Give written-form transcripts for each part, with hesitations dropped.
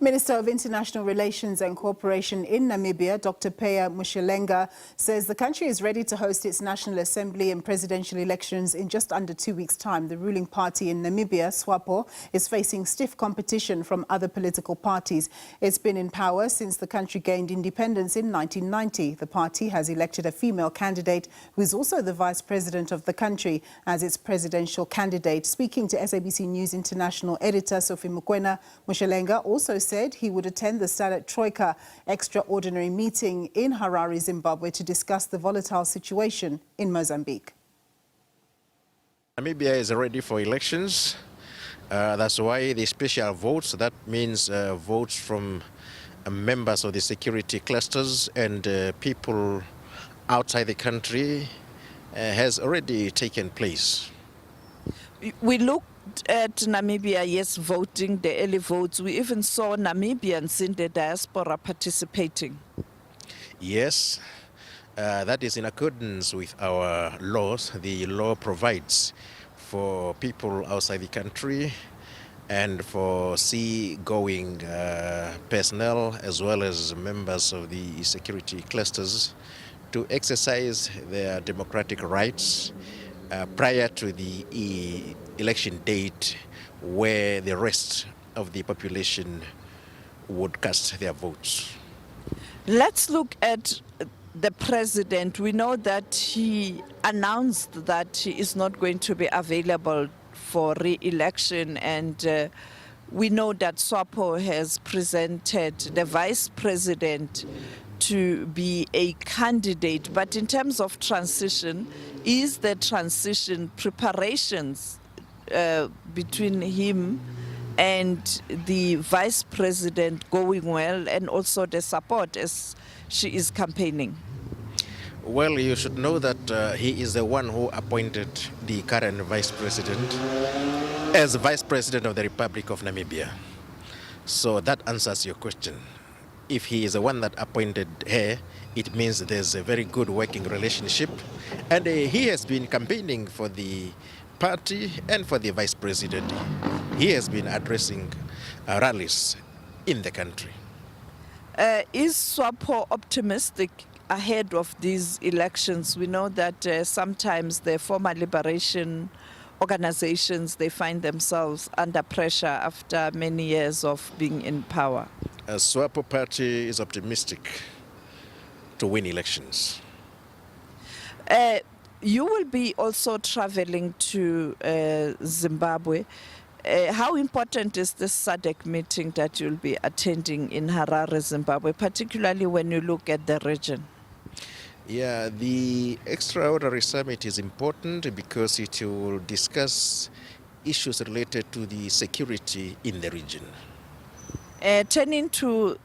Minister of International Relations and Cooperation in Namibia, Dr Peya Mushelenga, says the country is ready to host its National Assembly and presidential elections in just under 2 weeks' time. The ruling party in Namibia, SWAPO, is facing stiff competition from other political parties. It's been in power since the country gained independence in 1990. The party has elected a female candidate who is also the vice president of the country as its presidential candidate. Speaking to SABC News International Editor Sophie Mokoena, Mushelenga also said he would attend the SADC Troika extraordinary meeting in Harare, Zimbabwe, to discuss the volatile situation in Mozambique. Namibia is ready for elections. That's why the special votes, that means votes from members of the security clusters and people outside the country, has already taken place. We looked at Namibia, yes, voting, the early votes. We even saw Namibians in the diaspora participating. Yes, that is in accordance with our laws. The law provides for people outside the country and for sea-going personnel as well as members of the security clusters to exercise their democratic rights prior to the election date, where the rest of the population would cast their votes. Let's look at the president. We know that he announced that he is not going to be available for re-election, and we know that SWAPO has presented the vice president to be a candidate. But in terms of transition, is the transition preparations between him and the vice president going well, and also the support as she is campaigning? Well, you should know that he is the one who appointed the current vice president as vice president of the Republic of Namibia. So that answers your question. If he is the one that appointed her, it means there's a very good working relationship. And he has been campaigning for the party and for the vice president. He has been addressing rallies in the country. Is SWAPO optimistic ahead of these elections? We know that sometimes the former liberation organizations, they find themselves under pressure after many years of being in power. SWAPO party is optimistic to win elections. You will be also traveling to Zimbabwe. How important is this SADC meeting that you'll be attending in Harare, Zimbabwe, particularly when you look at the region? Yeah, the extraordinary summit is important because it will discuss issues related to the security in the region. Turning to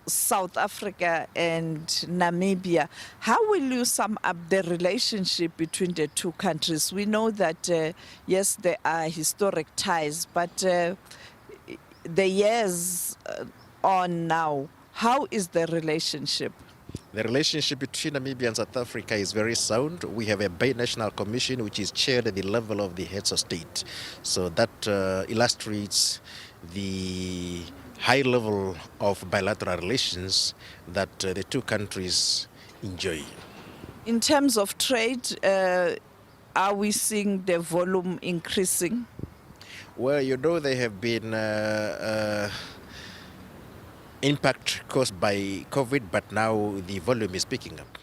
South Africa and Namibia, how will you sum up the relationship between the two countries? We know that, yes, there are historic ties, but the years on now, how is the relationship? The relationship between Namibia and South Africa is very sound. We have a binational commission which is chaired at the level of the heads of state. So that illustrates the high level of bilateral relations that the two countries enjoy. In terms of trade, are we seeing the volume increasing? Well, you know, there have been impact caused by COVID, but now the volume is picking up.